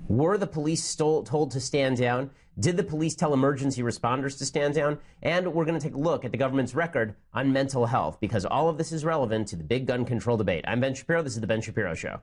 Were the police told to stand down? Did the police tell emergency responders to stand down? And we're going to take a look at the government's record on mental health, because all of this is relevant to the big gun control debate. I'm Ben Shapiro. This is The Ben Shapiro Show.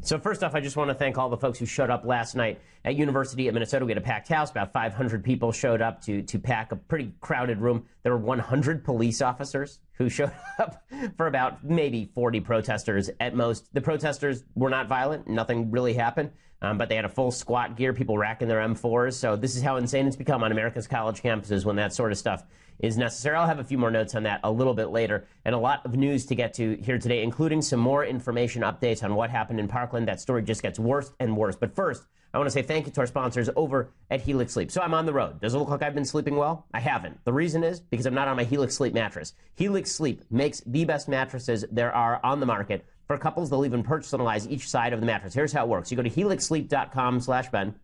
So first off, I just want to thank all the folks who showed up last night at University of Minnesota. We had a packed house. About 500 people showed up to pack a pretty crowded room. There were 100 police officers who showed up for about maybe 40 protesters at most. The protesters were not violent. Nothing really happened. But they had a full squad gear, people racking their M4s. So this is how insane it's become on America's college campuses when that sort of stuff is necessary. I'll have a few more notes on that a little bit later, and a lot of news to get to here today, including some more information updates on what happened in Parkland. That story just gets worse and worse. But first, I want to say thank you to our sponsors over at Helix Sleep. So I'm on the road. Does it look like I've been sleeping well? I haven't. The reason is because I'm not on my Helix Sleep mattress. Helix Sleep makes the best mattresses there are on the market. For couples, they'll even personalize each side of the mattress. Here's how it works. You go to helixsleep.com/Ben.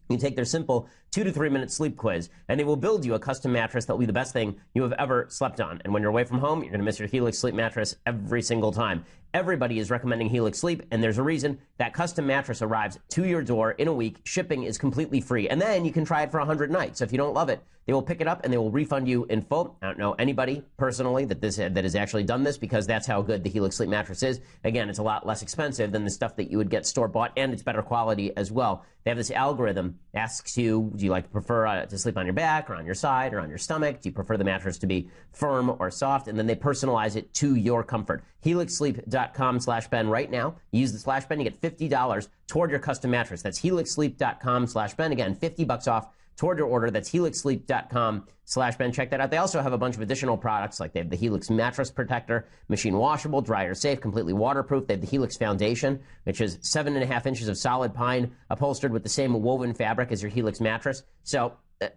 You take their simple 2 to 3 minute sleep quiz, and they will build you a custom mattress that will be the best thing you have ever slept on. And when you're away from home, you're going to miss your Helix Sleep mattress every single time. Everybody is recommending Helix Sleep, and there's a reason. That custom mattress arrives to your door in a week. Shipping is completely free, and then you can try it for 100 nights. So if you don't love it, they will pick it up and they will refund you in full. I don't know anybody personally that has actually done this, because that's how good the Helix Sleep mattress is. Again, it's a lot less expensive than the stuff that you would get store-bought, and it's better quality as well. They have this algorithm, asks you, do you like to prefer to sleep on your back or on your side or on your stomach? Do you prefer the mattress to be firm or soft? And then they personalize it to your comfort. HelixSleep.com/Ben right now. You use the /Ben, you get $50 toward your custom mattress. That's HelixSleep.com/Ben. Again, $50 off toward your order. That's HelixSleep.com/Ben. Check that out. They also have a bunch of additional products, like they have the Helix Mattress Protector, machine washable, dryer safe, completely waterproof. They have the Helix Foundation, which is 7.5 inches of solid pine upholstered with the same woven fabric as your Helix mattress. So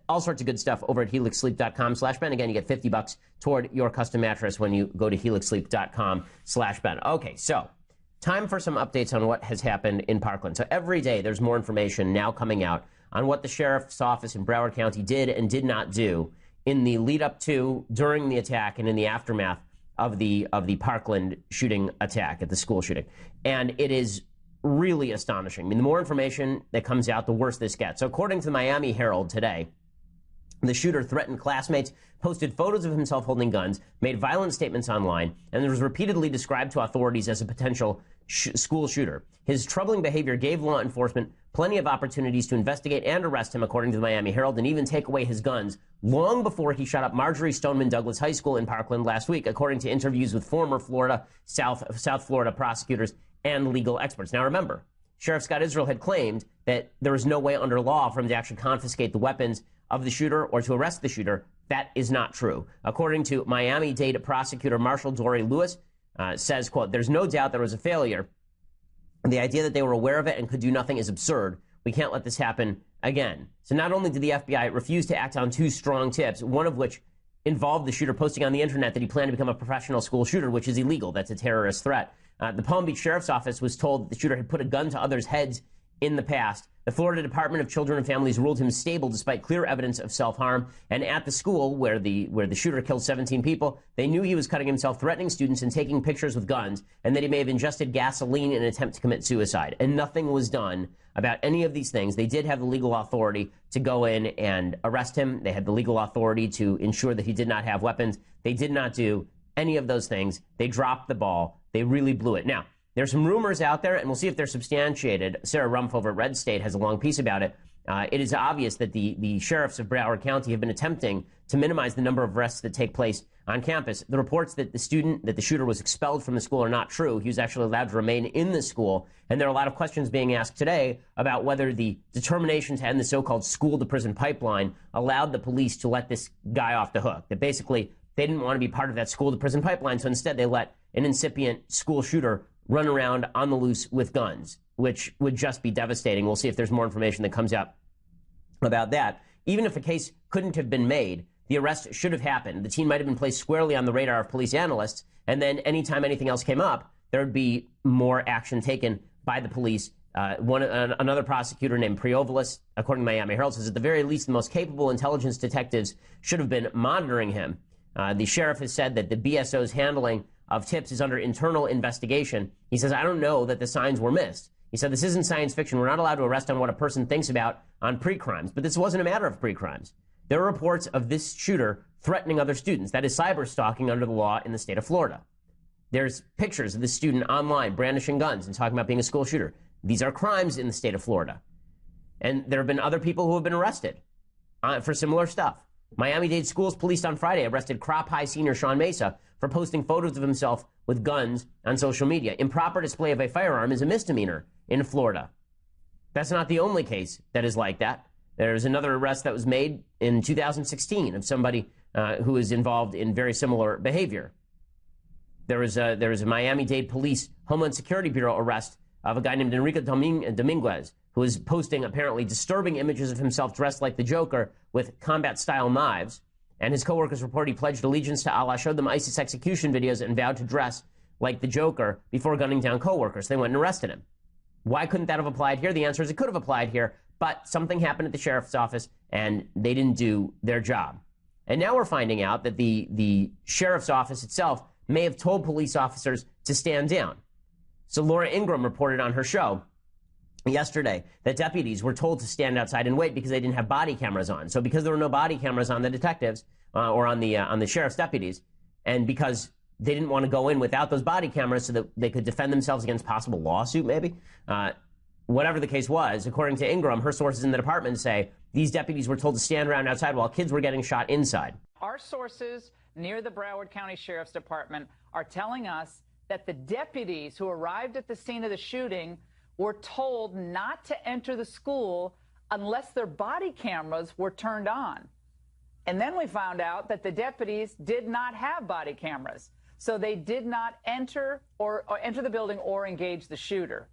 all sorts of good stuff over at HelixSleep.com/Ben. Again, you get $50 toward your custom mattress when you go to HelixSleep.com/Ben. Okay, so time for some updates on what has happened in Parkland. So every day there's more information now coming out on what the sheriff's office in Broward County did and did not do in the lead up to, during the attack, and in the aftermath of the Parkland shooting attack, at the school shooting. And it is really astonishing. I mean, the more information that comes out, the worse this gets. So according to the Miami Herald today, the shooter threatened classmates, posted photos of himself holding guns, made violent statements online, and was repeatedly described to authorities as a potential school shooter. His troubling behavior gave law enforcement plenty of opportunities to investigate and arrest him, according to the Miami Herald, and even take away his guns long before he shot up Marjorie Stoneman Douglas High School in Parkland last week, according to interviews with former South Florida prosecutors and legal experts. Now remember, Sheriff Scott Israel had claimed that there was no way under law for him to actually confiscate the weapons of the shooter or to arrest the shooter. That is not true. According to Miami-Dade prosecutor Marshall Dory Lewis, says, quote, "There's no doubt there was a failure. The idea that they were aware of it and could do nothing is absurd. We can't let this happen again." So not only did the FBI refuse to act on 2 strong tips, one of which involved the shooter posting on the internet that he planned to become a professional school shooter, which is illegal. That's a terrorist threat. The Palm Beach Sheriff's Office was told that the shooter had put a gun to others' heads in the past. The Florida Department of Children and Families ruled him stable despite clear evidence of self-harm. And at the school where the shooter killed 17 people, they knew he was cutting himself, threatening students, and taking pictures with guns, and that he may have ingested gasoline in an attempt to commit suicide. And nothing was done about any of these things. They did have the legal authority to go in and arrest him. They had the legal authority to ensure that he did not have weapons. They did not do any of those things. They dropped the ball. They really blew it. Now, there's some rumors out there, and we'll see if they're substantiated. Sarah Rumpf over at Red State has a long piece about it. It is obvious that the sheriffs of Broward County have been attempting to minimize the number of arrests that take place on campus. The reports that the shooter was expelled from the school are not true. He was actually allowed to remain in the school. And there are a lot of questions being asked today about whether the determination to end the so-called school-to-prison pipeline allowed the police to let this guy off the hook. That basically they didn't want to be part of that school-to-prison pipeline, so instead they let an incipient school shooter run around on the loose with guns, which would just be devastating. We'll see if there's more information that comes out about that. Even if a case couldn't have been made, the arrest should have happened. The teen might have been placed squarely on the radar of police analysts, and then anytime anything else came up, there would be more action taken by the police. Another prosecutor named Priovalis, according to Miami Herald, says at the very least the most capable intelligence detectives should have been monitoring him. The sheriff has said that the BSO's handling of tips is under internal investigation. He says, I don't know that the signs were missed. He said, this isn't science fiction. We're not allowed to arrest on what a person thinks about on pre-crimes. But this wasn't a matter of pre-crimes. There are reports of this shooter threatening other students. That is cyber stalking under the law in the state of Florida. There's pictures of this student online brandishing guns and talking about being a school shooter. These are crimes in the state of Florida. And there have been other people who have been arrested for similar stuff. Miami-Dade schools police on Friday arrested Crop High senior Sean Mesa for posting photos of himself with guns on social media. Improper display of a firearm is a misdemeanor in Florida. That's not the only case that is like that. There's another arrest that was made in 2016 of somebody who is involved in very similar behavior. There was a Miami-Dade Police Homeland Security Bureau arrest of a guy named Enrique Dominguez, who was posting apparently disturbing images of himself dressed like the Joker with combat-style knives. And his coworkers report he pledged allegiance to Allah, showed them ISIS execution videos, and vowed to dress like the Joker before gunning down coworkers. They went and arrested him. Why couldn't that have applied here? The answer is it could have applied here, but something happened at the sheriff's office, and they didn't do their job. And now we're finding out that the sheriff's office itself may have told police officers to stand down. So Laura Ingraham reported on her show yesterday that deputies were told to stand outside and wait because they didn't have body cameras on. So because there were no body cameras on the detectives or on the sheriff's deputies, and because they didn't want to go in without those body cameras so that they could defend themselves against possible lawsuit, maybe, whatever the case was, according to Ingram, her sources in the department say these deputies were told to stand around outside while kids were getting shot inside. Our sources near the Broward County Sheriff's Department are telling us that the deputies who arrived at the scene of the shooting were told not to enter the school unless their body cameras were turned on. And then we found out that the deputies did not have body cameras, so they did not enter the building or engage the shooter.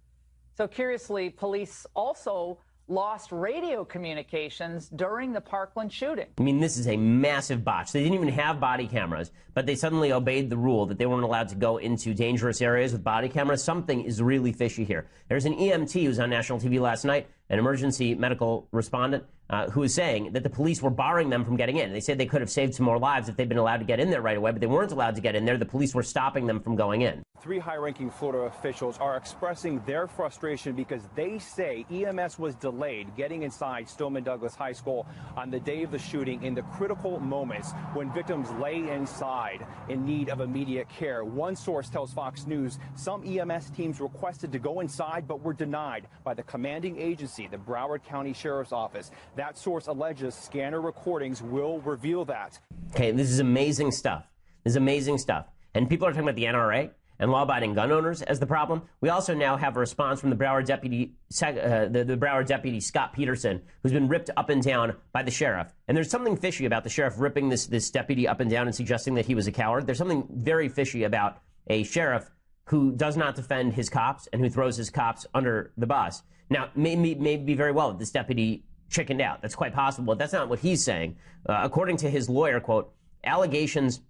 So curiously, police also lost radio communications during the Parkland shooting. I mean, this is a massive botch. They didn't even have body cameras, but they suddenly obeyed the rule that they weren't allowed to go into dangerous areas with body cameras. Something is really fishy here. There's an EMT who was on national TV last night, an emergency medical respondent, who was saying that the police were barring them from getting in. They said they could have saved some more lives if they'd been allowed to get in there right away, but they weren't allowed to get in there. The police were stopping them from going in. 3 high-ranking Florida officials are expressing their frustration because they say EMS was delayed getting inside Stoneman Douglas High School on the day of the shooting in the critical moments when victims lay inside in need of immediate care. One source tells Fox News some EMS teams requested to go inside but were denied by the commanding agency, the Broward County Sheriff's Office. That source alleges scanner recordings will reveal that. Okay, this is amazing stuff. This is amazing stuff. And people are talking about the NRA and law-abiding gun owners as the problem. We also now have a response from the Broward deputy, the Broward deputy Scott Peterson, who's been ripped up and down by the sheriff. And there's something fishy about the sheriff ripping this deputy up and down and suggesting that he was a coward. There's something very fishy about a sheriff who does not defend his cops and who throws his cops under the bus. Now, maybe very well this deputy chickened out. That's quite possible, but that's not what he's saying. According to his lawyer, quote, allegations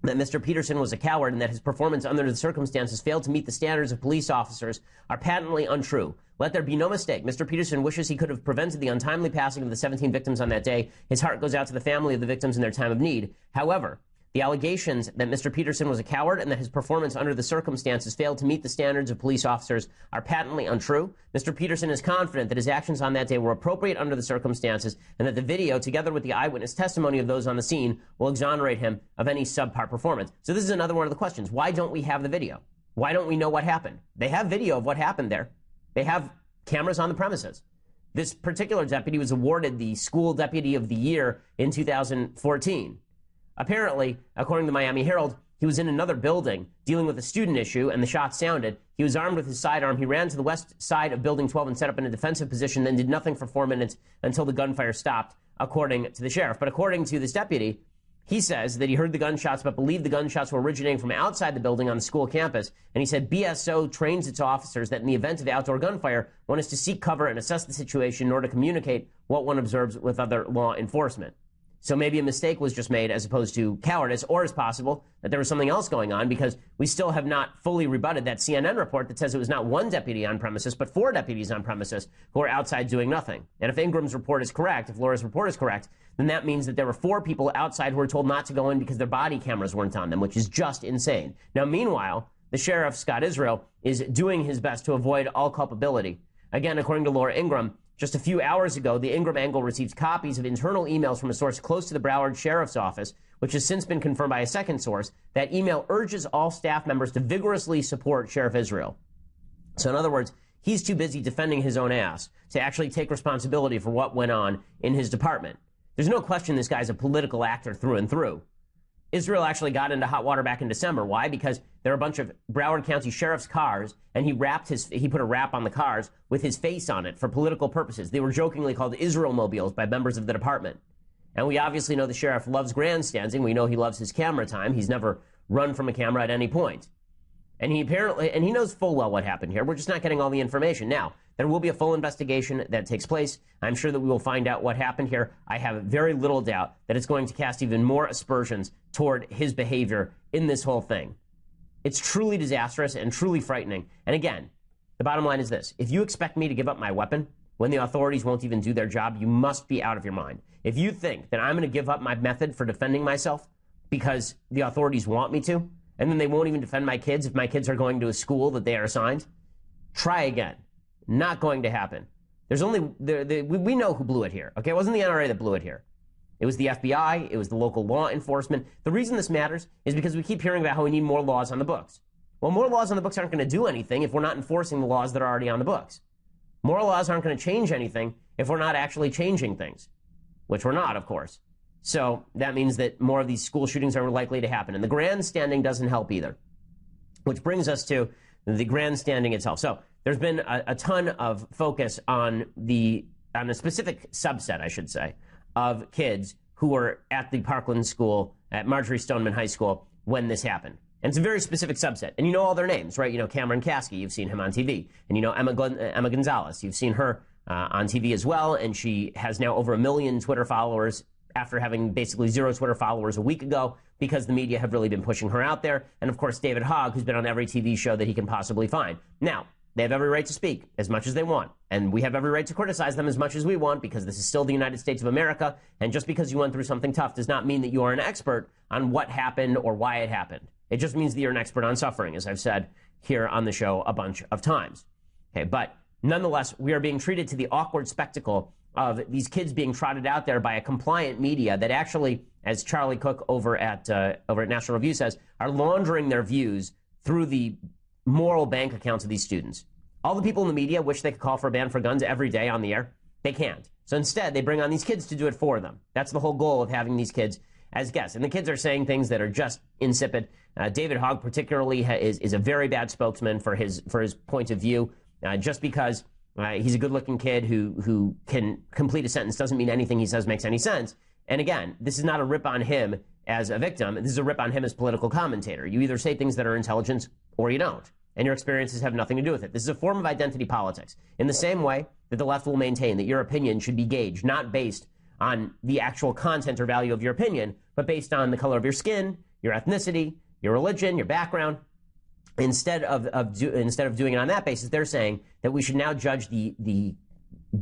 that Mr. Peterson was a coward and that his performance under the circumstances failed to meet the standards of police officers are patently untrue. Let there be no mistake. Mr. Peterson wishes he could have prevented the untimely passing of the 17 victims on that day. His heart goes out to the family of the victims in their time of need. However, the allegations that Mr. Peterson was a coward and that his performance under the circumstances failed to meet the standards of police officers are patently untrue. Mr. Peterson is confident that his actions on that day were appropriate under the circumstances and that the video, together with the eyewitness testimony of those on the scene, will exonerate him of any subpar performance. So this is another one of the questions. Why don't we have the video? Why don't we know what happened? They have video of what happened there. They have cameras on the premises. This particular deputy was awarded the School Deputy of the Year in 2014. Apparently, according to the Miami Herald, he was in another building dealing with a student issue, and the shots sounded. He was armed with his sidearm. He ran to the west side of Building 12 and set up in a defensive position, then did nothing for 4 minutes until the gunfire stopped, according to the sheriff. But according to this deputy, he says that he heard the gunshots but believed the gunshots were originating from outside the building on the school campus. And he said BSO trains its officers that in the event of outdoor gunfire, one is to seek cover and assess the situation in order to communicate what one observes with other law enforcement. So maybe a mistake was just made as opposed to cowardice, or it's possible that there was something else going on, because we still have not fully rebutted that CNN report that says it was not one deputy on premises, but 4 deputies on premises who are outside doing nothing. And if Ingram's report is correct, if Laura's report is correct, then that means that there were 4 people outside who were told not to go in because their body cameras weren't on them, which is just insane. Now, meanwhile, the sheriff, Scott Israel, is doing his best to avoid all culpability. Again, according to Laura Ingraham, just a few hours ago, the Ingraham angle received copies of internal emails from a source close to the Broward Sheriff's Office, which has since been confirmed by a second source. That email urges all staff members to vigorously support Sheriff Israel. So in other words, he's too busy defending his own ass to actually take responsibility for what went on in his department. There's no question this guy's a political actor through and through. Israel actually got into hot water back in December. Why? Because there are a bunch of Broward County sheriff's cars, and he put a wrap on the cars with his face on it for political purposes. They were jokingly called Israel mobiles by members of the department. And we obviously know the sheriff loves grandstanding. We know he loves his camera time. He's never run from a camera at any point. And he knows full well what happened here. We're just not getting all the information. Now, there will be a full investigation that takes place. I'm sure that we will find out what happened here. I have very little doubt that it's going to cast even more aspersions toward his behavior in this whole thing. It's truly disastrous and truly frightening. And again, the bottom line is this. If you expect me to give up my weapon when the authorities won't even do their job, you must be out of your mind. If you think that I'm going to give up my method for defending myself because the authorities want me to, and then they won't even defend my kids if my kids are going to a school that they are assigned, try again. Not going to happen. We know who blew it here. Okay, it wasn't the NRA that blew it here. It was the FBI. It was the local law enforcement. The reason this matters is because we keep hearing about how we need more laws on the books. Well, more laws on the books aren't going to do anything if we're not enforcing the laws that are already on the books. More laws aren't going to change anything if we're not actually changing things, which we're not, of course. So that means that more of these school shootings are likely to happen. And the grandstanding doesn't help either, which brings us to the grandstanding itself. So there's been a ton of focus on a specific subset, I should say, of kids who were at the Parkland school at Marjorie Stoneman High School when this happened. And it's a very specific subset. And you know all their names, right? You know Cameron Kasky, you've seen him on TV. And you know Emma Gonzalez, you've seen her on TV as well. And she has now over 1 million Twitter followers after having basically 0 Twitter followers a week ago, because the media have really been pushing her out there. And of course, David Hogg, who's been on every TV show that he can possibly find. Now, they have every right to speak as much as they want. And we have every right to criticize them as much as we want, because this is still the United States of America. And just because you went through something tough does not mean that you are an expert on what happened or why it happened. It just means that you're an expert on suffering, as I've said here on the show a bunch of times. Okay, but nonetheless, we are being treated to the awkward spectacle of these kids being trotted out there by a compliant media that actually, as Charlie Cook over at National Review says, are laundering their views through the moral bank accounts of these students. All the people in the media wish they could call for a ban for guns every day on the air. They can't. So instead, they bring on these kids to do it for them. That's the whole goal of having these kids as guests. And the kids are saying things that are just insipid. David Hogg particularly is a very bad spokesman for his point of view. Just because he's a good-looking kid who can complete a sentence doesn't mean anything he says makes any sense. And again, this is not a rip on him as a victim. This is a rip on him as political commentator. You either say things that are intelligent or you don't. And your experiences have nothing to do with it. This is a form of identity politics. In the same way that the left will maintain that your opinion should be gauged, not based on the actual content or value of your opinion, but based on the color of your skin, your ethnicity, your religion, your background. Instead of doing it on that basis, they're saying that we should now judge the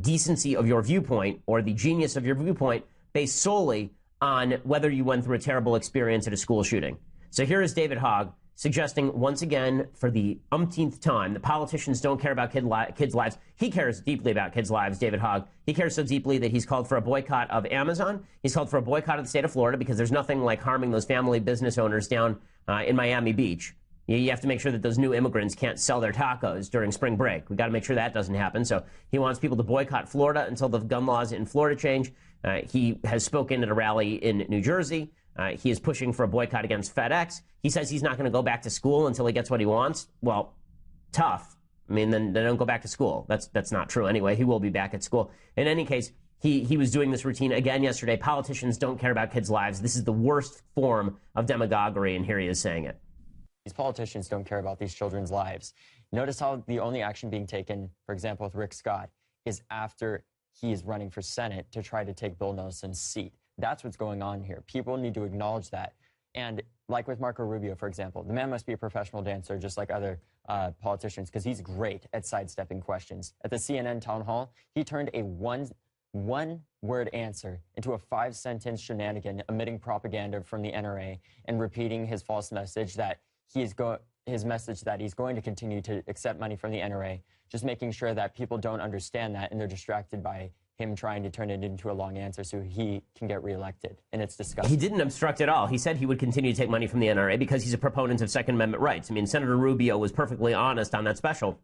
decency of your viewpoint or the genius of your viewpoint based solely on whether you went through a terrible experience at a school shooting. So here is David Hogg suggesting once again for the umpteenth time that politicians don't care about kids' lives. He cares deeply about kids' lives, David Hogg. He cares so deeply that he's called for a boycott of Amazon. He's called for a boycott of the state of Florida because there's nothing like harming those family business owners down in Miami Beach. You have to make sure that those new immigrants can't sell their tacos during spring break. We've got to make sure that doesn't happen. So he wants people to boycott Florida until the gun laws in Florida change. He has spoken at a rally in New Jersey. He is pushing for a boycott against FedEx. He says he's not going to go back to school until he gets what he wants. Well, tough. I mean, then don't go back to school. That's not true anyway. He will be back at school. In any case, he was doing this routine again yesterday. Politicians don't care about kids' lives. This is the worst form of demagoguery, and here he is saying it. These politicians don't care about these children's lives. Notice how the only action being taken, for example, with Rick Scott, is after he is running for Senate to try to take Bill Nelson's seat. That's what's going on here. People need to acknowledge that. And like with Marco Rubio, for example, the man must be a professional dancer just like other politicians, because he's great at sidestepping questions. At the CNN town hall, he turned a one-word answer into a 5-sentence shenanigan, emitting propaganda from the NRA and repeating his false message that he's going to continue to accept money from the NRA, just making sure that people don't understand that and they're distracted by him trying to turn it into a long answer so he can get reelected. And it's disgusting. He didn't obstruct at all. He said he would continue to take money from the NRA because he's a proponent of Second Amendment rights. I mean, Senator Rubio was perfectly honest on that special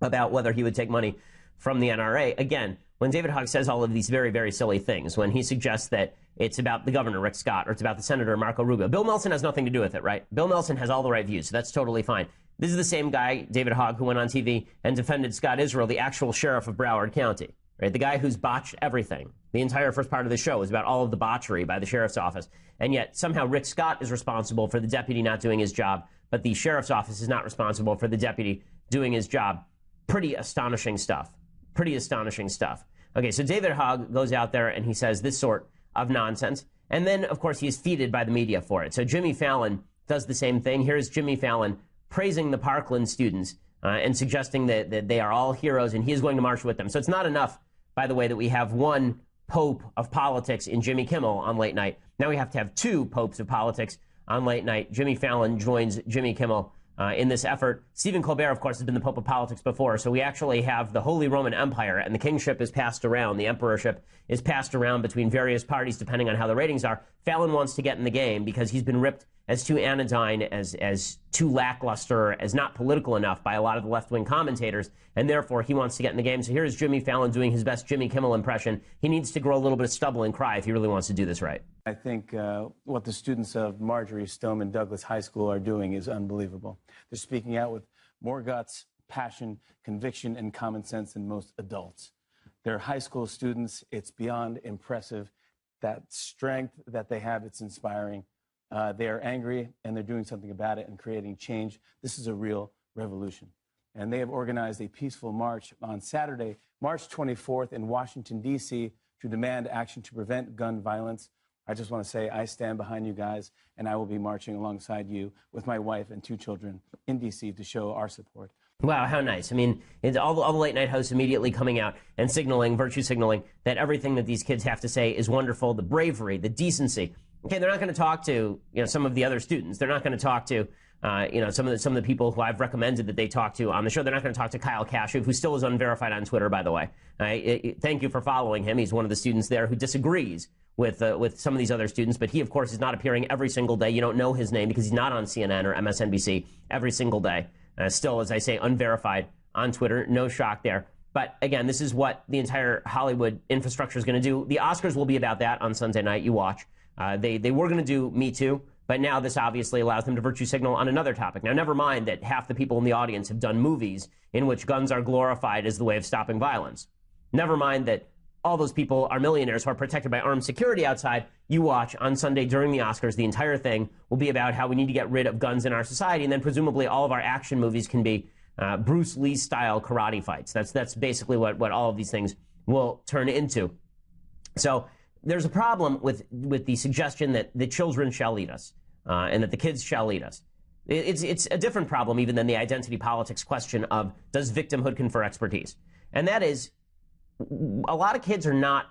about whether he would take money from the NRA. Again, when David Hogg says all of these very, very silly things, when he suggests that it's about the governor, Rick Scott, or it's about the senator, Marco Rubio, Bill Nelson has nothing to do with it, right? Bill Nelson has all the right views, so that's totally fine. This is the same guy, David Hogg, who went on TV and defended Scott Israel, the actual sheriff of Broward County. Right, the guy who's botched everything. The entire first part of the show is about all of the botchery by the sheriff's office. And yet somehow Rick Scott is responsible for the deputy not doing his job, but the sheriff's office is not responsible for the deputy doing his job. Pretty astonishing stuff. Pretty astonishing stuff. Okay, so David Hogg goes out there and he says this sort of nonsense. And then, of course, he is feted by the media for it. So Jimmy Fallon does the same thing. Here's Jimmy Fallon praising the Parkland students and suggesting that they are all heroes and he is going to march with them. So it's not enough, by the way, that we have one pope of politics in Jimmy Kimmel on late night. Now we have to have two popes of politics on late night. Jimmy Fallon joins Jimmy Kimmel in this effort. Stephen Colbert, of course, has been the pope of politics before, so we actually have the Holy Roman Empire, and the kingship is passed around, the emperorship is passed around between various parties depending on how the ratings are. Fallon wants to get in the game because he's been ripped as too anodyne, as too lackluster, as not political enough by a lot of the left-wing commentators, and therefore he wants to get in the game. So here's Jimmy Fallon doing his best Jimmy Kimmel impression. He needs to grow a little bit of stubble and cry if he really wants to do this right. I think what the students of Marjorie Stoneman Douglas High School are doing is unbelievable. They're speaking out with more guts, passion, conviction, and common sense than most adults. They're high school students. It's beyond impressive. That strength that they have, it's inspiring. They are angry, and they're doing something about it and creating change. This is a real revolution. And they have organized a peaceful march on Saturday, March 24th in Washington, D.C., to demand action to prevent gun violence. I just want to say I stand behind you guys, and I will be marching alongside you with my wife and 2 children in D.C. to show our support. Wow, how nice. I mean, it's all the late-night hosts immediately coming out and signaling, virtue signaling, that everything that these kids have to say is wonderful, the bravery, the decency. Okay, they're not going to talk to, some of the other students. They're not going to talk to, some of the people who I've recommended that they talk to on the show. They're not going to talk to Kyle Kashuv, who still is unverified on Twitter, by the way. Thank you for following him. He's one of the students there who disagrees with some of these other students, but he, of course, is not appearing every single day. You don't know his name because he's not on CNN or MSNBC every single day. Still, as I say, unverified on Twitter. No shock there. But again, this is what the entire Hollywood infrastructure is going to do. The Oscars will be about that on Sunday night. You watch. They were going to do Me Too, but now this obviously allows them to virtue signal on another topic. Now, never mind that half the people in the audience have done movies in which guns are glorified as the way of stopping violence. Never mind that all those people are millionaires who are protected by armed security outside. You watch on Sunday during the Oscars, the entire thing will be about how we need to get rid of guns in our society, and then presumably all of our action movies can be Bruce Lee-style karate fights. That's basically what all of these things will turn into. So there's a problem with the suggestion that the children shall lead us and that the kids shall lead us. It's a different problem even than the identity politics question of does victimhood confer expertise? And that is, a lot of kids are not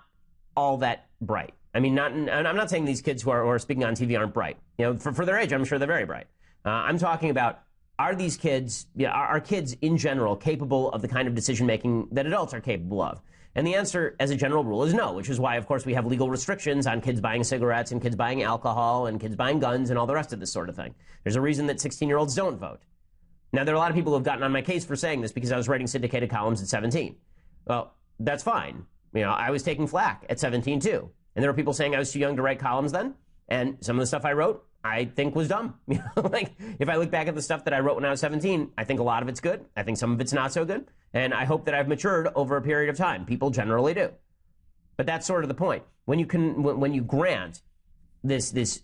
all that bright. I mean, and I'm not saying these kids who are speaking on TV aren't bright. For their age, I'm sure they're very bright. I'm talking about, are these kids, are kids in general capable of the kind of decision-making that adults are capable of? And the answer, as a general rule, is no, which is why, of course, we have legal restrictions on kids buying cigarettes and kids buying alcohol and kids buying guns and all the rest of this sort of thing. There's a reason that 16-year-olds don't vote. Now, there are a lot of people who have gotten on my case for saying this because I was writing syndicated columns at 17. Well, that's fine. I was taking flack at 17, too. And there were people saying I was too young to write columns then. And some of the stuff I wrote, I think was dumb. Like, if I look back at the stuff that I wrote when I was 17, I think a lot of it's good. I think some of it's not so good. And I hope that I've matured over a period of time. People generally do. But that's sort of the point. When you grant this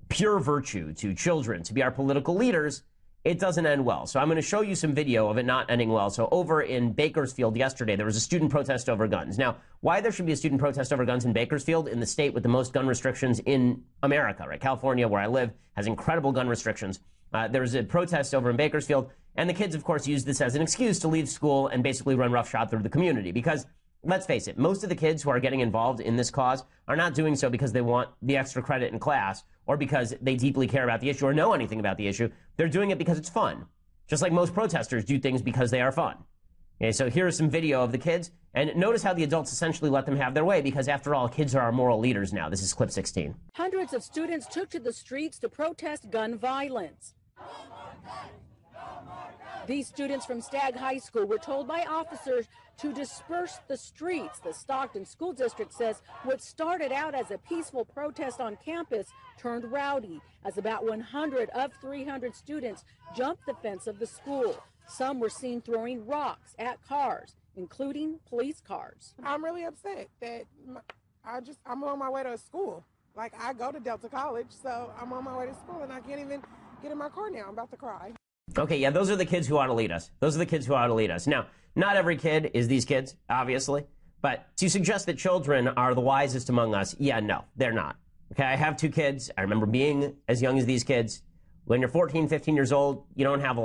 pure virtue to children to be our political leaders, it doesn't end well. So I'm going to show you some video of it not ending well. So over in Bakersfield yesterday, there was a student protest over guns. Now, why there should be a student protest over guns in Bakersfield, in the state with the most gun restrictions in America, right? California, where I live, has incredible gun restrictions. There was a protest over in Bakersfield, and the kids, of course, used this as an excuse to leave school and basically run roughshod through the community. Because, let's face it, most of the kids who are getting involved in this cause are not doing so because they want the extra credit in class or because they deeply care about the issue or know anything about the issue. They're doing it because it's fun. Just like most protesters do things because they are fun. Okay, so here's some video of the kids, and notice how the adults essentially let them have their way because, after all, kids are our moral leaders now. This is clip 16. Hundreds of students took to the streets to protest gun violence. These students from Stagg High School were told by officers to disperse the streets. The Stockton School District says what started out as a peaceful protest on campus turned rowdy as about 100 of 300 students jumped the fence of the school. Some were seen throwing rocks at cars, including police cars. I'm really upset that I'm on my way to school. Like, I go to Delta College, so I'm on my way to school and I can't even get in my car now. I'm about to cry. Okay, yeah, those are the kids who ought to lead us. Those are the kids who ought to lead us. Now, not every kid is these kids, obviously, but to suggest that children are the wisest among us, yeah, no, they're not. Okay, I have two kids. I remember being as young as these kids. When you're 14, 15 years old, you don't have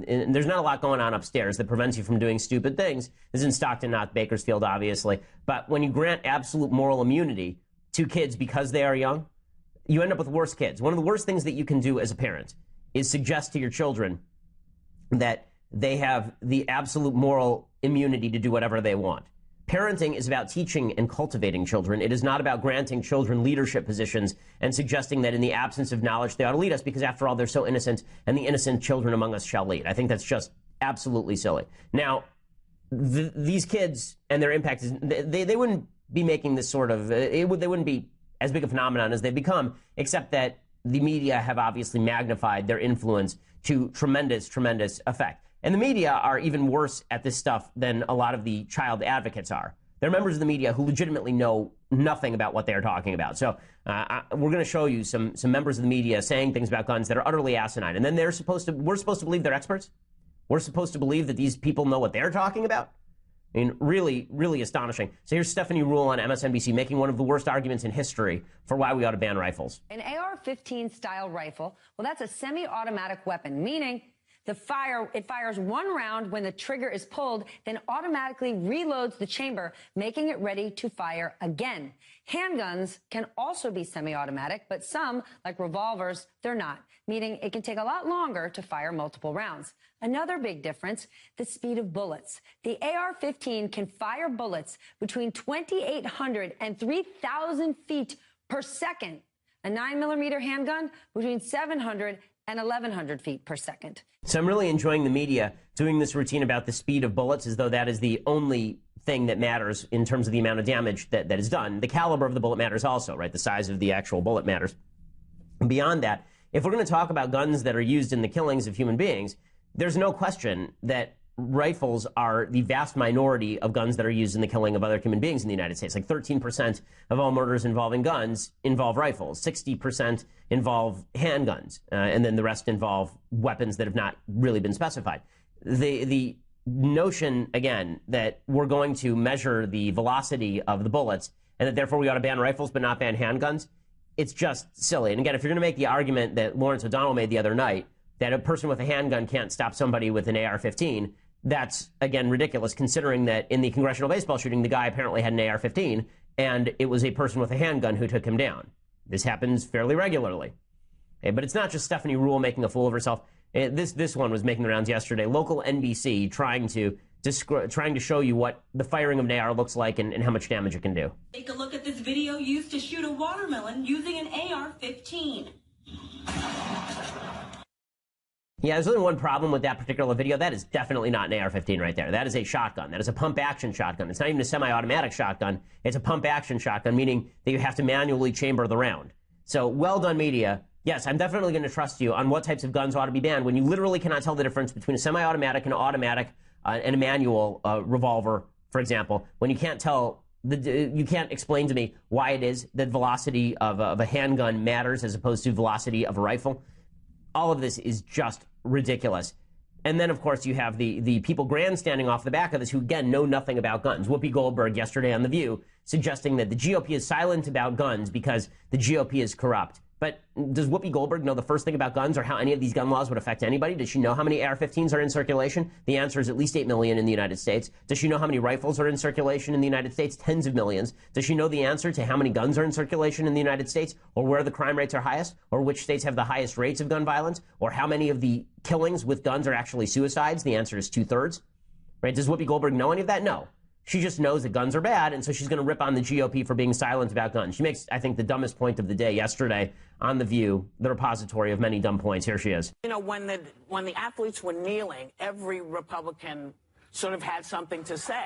there's not a lot going on upstairs that prevents you from doing stupid things. This is in Stockton, not Bakersfield, obviously. But when you grant absolute moral immunity to kids because they are young, you end up with worse kids. One of the worst things that you can do as a parent is suggest to your children that they have the absolute moral immunity to do whatever they want. Parenting is about teaching and cultivating children. It is not about granting children leadership positions and suggesting that in the absence of knowledge they ought to lead us because, after all, they're so innocent and the innocent children among us shall lead. I think that's just absolutely silly. Now, these kids and their impact is they wouldn't be making this sort of they wouldn't be as big a phenomenon as they've become, except that the media have obviously magnified their influence to tremendous effect. And the media are even worse at this stuff than a lot of the child advocates are. They're members of the media who legitimately know nothing about what they're talking about. So we're going to show you some members of the media saying things about guns that are utterly asinine. And then we're supposed to believe they're experts? We're supposed to believe that these people know what they're talking about? I mean, really, really astonishing. So here's Stephanie Ruhle on MSNBC making one of the worst arguments in history for why we ought to ban rifles. An AR-15 style rifle, well, that's a semi-automatic weapon, meaning it fires one round when the trigger is pulled, then automatically reloads the chamber, making it ready to fire again. Handguns can also be semi-automatic, but some, like revolvers, they're not, meaning it can take a lot longer to fire multiple rounds. Another big difference, the speed of bullets. The AR-15 can fire bullets between 2,800 and 3,000 feet per second. A 9mm handgun between 700 and 1,100 feet per second. So I'm really enjoying the media doing this routine about the speed of bullets as though that is the only thing that matters in terms of the amount of damage that is done. The caliber of the bullet matters also, right? The size of the actual bullet matters. And beyond that, if we're going to talk about guns that are used in the killings of human beings, there's no question that rifles are the vast minority of guns that are used in the killing of other human beings in the United States. Like 13% of all murders involving guns involve rifles. 60% involve handguns. And then the rest involve weapons that have not really been specified. The notion, again, that we're going to measure the velocity of the bullets and that therefore we ought to ban rifles but not ban handguns, it's just silly. And again, if you're going to make the argument that Lawrence O'Donnell made the other night, that a person with a handgun can't stop somebody with an AR-15, that's, again, ridiculous, considering that in the congressional baseball shooting, the guy apparently had an AR-15, and it was a person with a handgun who took him down. This happens fairly regularly. Okay, but it's not just Stephanie Ruhle making a fool of herself. This one was making the rounds yesterday. Local NBC trying to show you what the firing of an AR looks like and how much damage it can do. Take a look at this video used to shoot a watermelon using an AR-15. Yeah, there's only one problem with that particular video. That is definitely not an AR-15 right there. That is a shotgun. That is a pump-action shotgun. It's not even a semi-automatic shotgun. It's a pump-action shotgun, meaning that you have to manually chamber the round. So, well done, media. Yes, I'm definitely going to trust you on what types of guns ought to be banned when you literally cannot tell the difference between a semi-automatic and automatic and a manual revolver, for example, when you can't tell, you can't explain to me why it is that velocity of a handgun matters as opposed to velocity of a rifle. All of this is just ridiculous. And then, of course, you have the people grandstanding off the back of this who, again, know nothing about guns. Whoopi Goldberg yesterday on The View suggesting that the GOP is silent about guns because the GOP is corrupt. But does Whoopi Goldberg know the first thing about guns or how any of these gun laws would affect anybody? Does she know how many AR-15s are in circulation? The answer is at least 8 million in the United States. Does she know how many rifles are in circulation in the United States? Tens of millions. Does she know the answer to how many guns are in circulation in the United States, or where the crime rates are highest, or which states have the highest rates of gun violence, or how many of the killings with guns are actually suicides? The answer is 2/3. Right? Does Whoopi Goldberg know any of that? No. She just knows that guns are bad, and so she's going to rip on the GOP for being silent about guns. She makes, I think, the dumbest point of the day yesterday on The View, the repository of many dumb points. Here she is. You know, when the athletes were kneeling, every Republican sort of had something to say.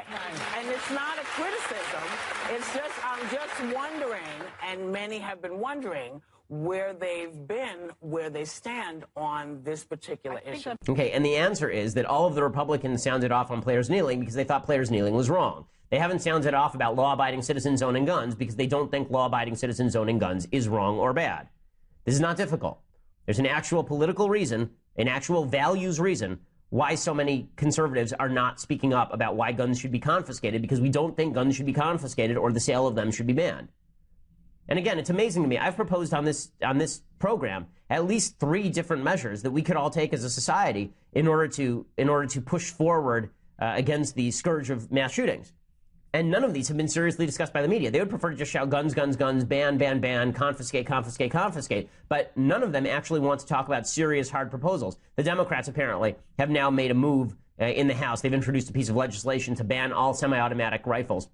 And it's not a criticism. It's just, I'm just wondering, and many have been wondering, where they've been, where they stand on this particular issue. Okay, and the answer is that all of the Republicans sounded off on players kneeling because they thought players kneeling was wrong. They haven't sounded off about law-abiding citizens owning guns because they don't think law-abiding citizens owning guns is wrong or bad. This is not difficult. There's an actual political reason, an actual values reason, why so many conservatives are not speaking up about why guns should be confiscated, because we don't think guns should be confiscated or the sale of them should be banned. And again, it's amazing to me. I've proposed on this program at least 3 different measures that we could all take as a society in order to push forward against the scourge of mass shootings. And none of these have been seriously discussed by the media. They would prefer to just shout guns, guns, guns, ban, ban, ban, confiscate, confiscate, confiscate. But none of them actually want to talk about serious, hard proposals. The Democrats apparently have now made a move in the House. They've introduced a piece of legislation to ban all semi-automatic rifles.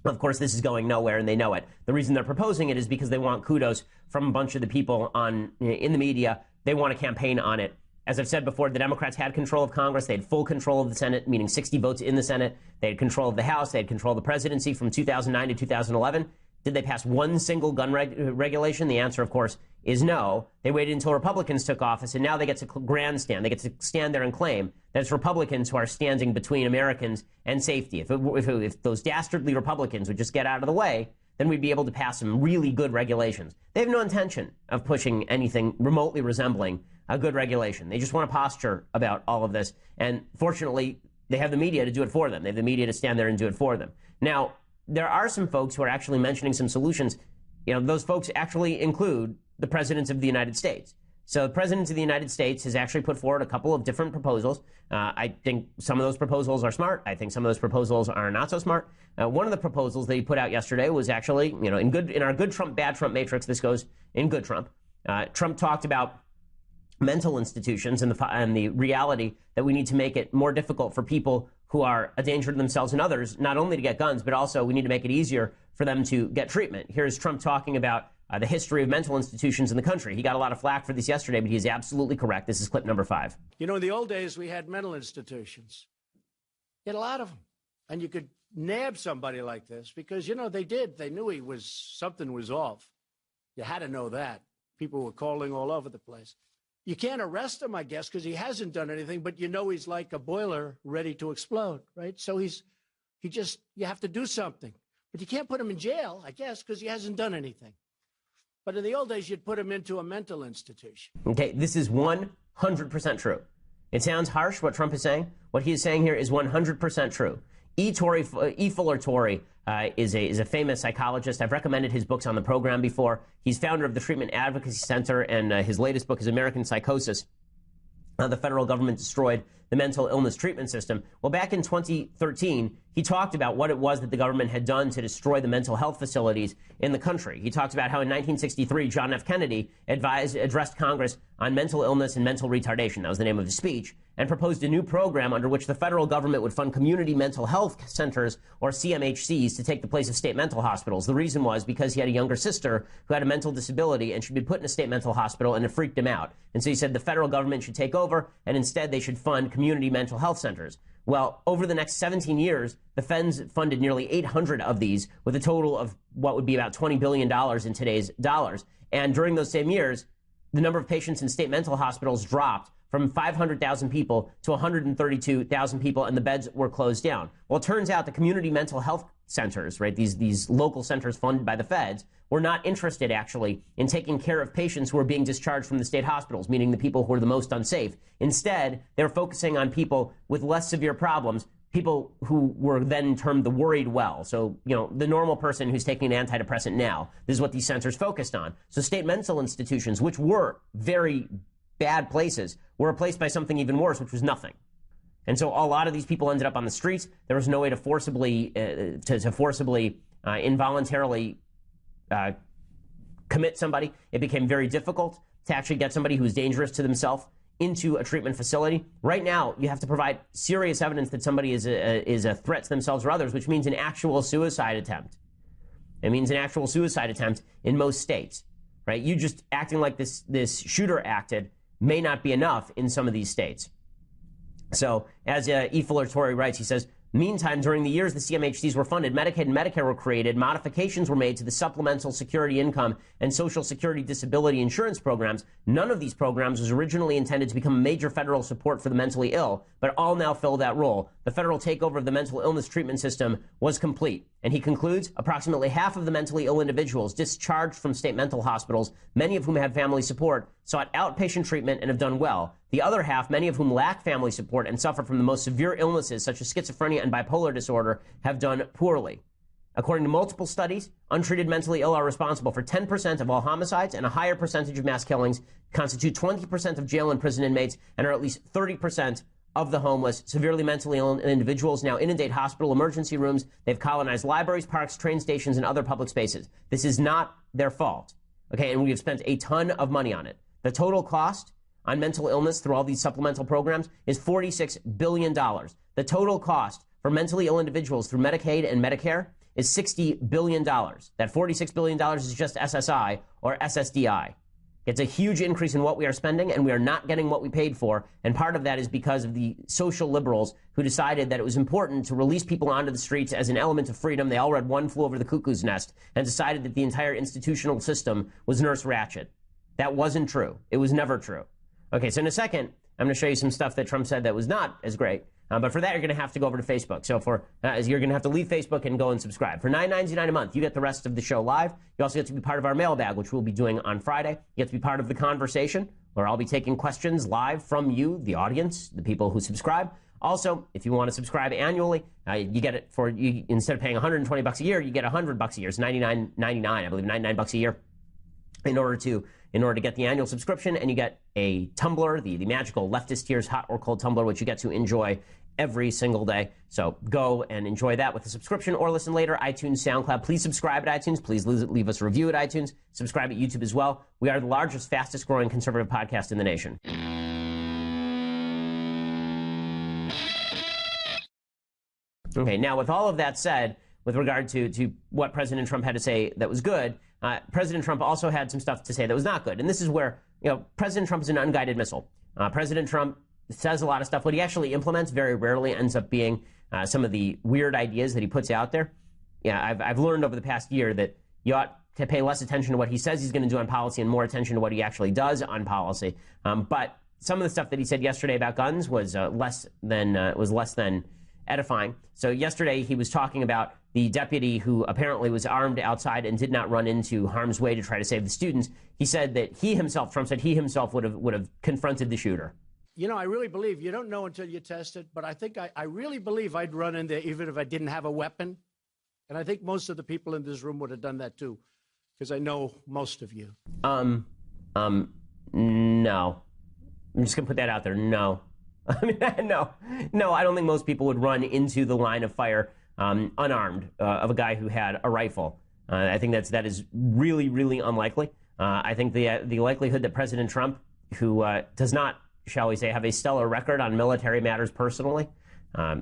Of course, this is going nowhere, and they know it. The reason they're proposing it is because they want kudos from a bunch of the people in the media. They want to campaign on it. As I've said before, the Democrats had control of Congress. They had full control of the Senate, meaning 60 votes in the Senate. They had control of the House. They had control of the presidency from 2009 to 2011. Did they pass one single gun regulation? The answer, of course, is no. They waited until Republicans took office, and now they get to grandstand. They get to stand there and claim that it's Republicans who are standing between Americans and safety. If those dastardly Republicans would just get out of the way, then we'd be able to pass some really good regulations. They have no intention of pushing anything remotely resembling a good regulation. They just want to posture about all of this. And fortunately, they have the media to do it for them. They have the media to stand there and do it for them. Now, there are some folks who are actually mentioning some solutions. You know, those folks actually include the President of the United States. So the President of the United States has actually put forward a couple of different proposals. I think some of those proposals are smart. I think some of those proposals are not so smart. One of the proposals that he put out yesterday was actually, you know, in our good Trump, bad Trump matrix, this goes in good Trump. Trump talked about mental institutions and the reality that we need to make it more difficult for people who are a danger to themselves and others, not only to get guns, but also we need to make it easier for them to get treatment. Here's Trump talking about the history of mental institutions in the country. He got a lot of flack for this yesterday, but he's absolutely correct. This is clip number 5. You know, in the old days, we had mental institutions. You had a lot of them. And you could nab somebody like this because, you know, they did. They knew something was off. You had to know that. People were calling all over the place. You can't arrest him, I guess, because he hasn't done anything, but you know he's like a boiler ready to explode, right? So you have to do something. But you can't put him in jail, I guess, because he hasn't done anything. But in the old days, you'd put him into a mental institution. Okay, this is 100% true. It sounds harsh, what Trump is saying. What he is saying here is 100% true. E. Fuller Torrey is a famous psychologist. I've recommended his books on the program before. He's founder of the Treatment Advocacy Center, and his latest book is American Psychosis. The federal government destroyed the mental illness treatment system. Well, back in 2013, he talked about what it was that the government had done to destroy the mental health facilities in the country. He talked about how in 1963, John F. Kennedy addressed Congress on mental illness and mental retardation. That was the name of his speech, and proposed a new program under which the federal government would fund community mental health centers, or CMHCs, to take the place of state mental hospitals. The reason was because he had a younger sister who had a mental disability and should be put in a state mental hospital, and it freaked him out. And so he said the federal government should take over, and instead they should fund community mental health centers. Well, over the next 17 years, the Feds funded nearly 800 of these, with a total of what would be about $20 billion in today's dollars. And during those same years, the number of patients in state mental hospitals dropped from 500,000 people to 132,000 people, and the beds were closed down. Well, it turns out the community mental health centers, right, these local centers funded by the feds, were not interested, actually, in taking care of patients who were being discharged from the state hospitals, meaning the people who were the most unsafe. Instead, they were focusing on people with less severe problems, people who were then termed the worried well. So, the normal person who's taking an antidepressant now, this is what these centers focused on. So state mental institutions, which were very bad places, were replaced by something even worse, which was nothing. And so a lot of these people ended up on the streets. There was no way to forcibly, involuntarily commit somebody. It became very difficult to actually get somebody who was dangerous to themselves into a treatment facility. Right now, you have to provide serious evidence that somebody is a threat to themselves or others, which means an actual suicide attempt. It means an actual suicide attempt in most states, right? You just acting like this shooter acted may not be enough in some of these states. So, as E. Fuller Torrey writes, he says, meantime, during the years the CMHCs were funded, Medicaid and Medicare were created, modifications were made to the supplemental security income and Social Security disability insurance programs. None of these programs was originally intended to become a major federal support for the mentally ill, but all now fill that role. The federal takeover of the mental illness treatment system was complete. And he concludes, approximately half of the mentally ill individuals discharged from state mental hospitals, many of whom had family support, sought outpatient treatment and have done well. The other half, many of whom lack family support and suffer from the most severe illnesses such as schizophrenia and bipolar disorder, have done poorly. According to multiple studies, untreated mentally ill are responsible for 10% of all homicides, and a higher percentage of mass killings, constitute 20% of jail and prison inmates, and are at least 30% of the homeless. Severely mentally ill individuals now inundate hospital emergency rooms. They've colonized libraries, parks, train stations, and other public spaces. This is not their fault. Okay, and we have spent a ton of money on it. The total cost on mental illness through all these supplemental programs is $46 billion. The total cost for mentally ill individuals through Medicaid and Medicare is $60 billion. That $46 billion is just SSI or SSDI. It's a huge increase in what we are spending, and we are not getting what we paid for. And part of that is because of the social liberals who decided that it was important to release people onto the streets as an element of freedom. They all read One Flew Over the Cuckoo's Nest and decided that the entire institutional system was Nurse Ratched. That wasn't true. It was never true. Okay, so in a second, I'm going to show you some stuff that Trump said that was not as great. But for that, you're going to have to go over to Facebook. So you're going to have to leave Facebook and go and subscribe. For $9.99 a month, you get the rest of the show live. You also get to be part of our mailbag, which we'll be doing on Friday. You get to be part of the conversation, where I'll be taking questions live from you, the audience, the people who subscribe. Also, if you want to subscribe annually, you get it instead of paying $120 a year, you get $100 a year. It's $99.99, I believe, $99 a year in order to get the annual subscription, and you get a tumbler, the magical Leftist Tears hot or cold tumbler, which you get to enjoy every single day. So go and enjoy that with a subscription or listen later. iTunes, SoundCloud. Please subscribe at iTunes. Please leave us a review at iTunes. Subscribe at YouTube as well. We are the largest, fastest growing conservative podcast in the nation. Okay, now with all of that said, with regard to what President Trump had to say that was good, President Trump also had some stuff to say that was not good. And this is where, President Trump is an unguided missile. President Trump says a lot of stuff. What he actually implements very rarely ends up being some of the weird ideas that he puts out there. Yeah, I've learned over the past year that you ought to pay less attention to what he says he's going to do on policy and more attention to what he actually does on policy. But some of the stuff that he said yesterday about guns was less than edifying. So yesterday he was talking about the deputy who apparently was armed outside and did not run into harm's way to try to save the students. He said that Trump said he himself would have confronted the shooter. I really believe, you don't know until you test it, but I think I really believe I'd run in there even if I didn't have a weapon. And I think most of the people in this room would have done that too, because I know most of you. No. I'm just going to put that out there. No. I mean, no, I don't think most people would run into the line of fire unarmed of a guy who had a rifle. I think that is really, really unlikely. I think the likelihood that President Trump, who does not, shall we say, have a stellar record on military matters personally,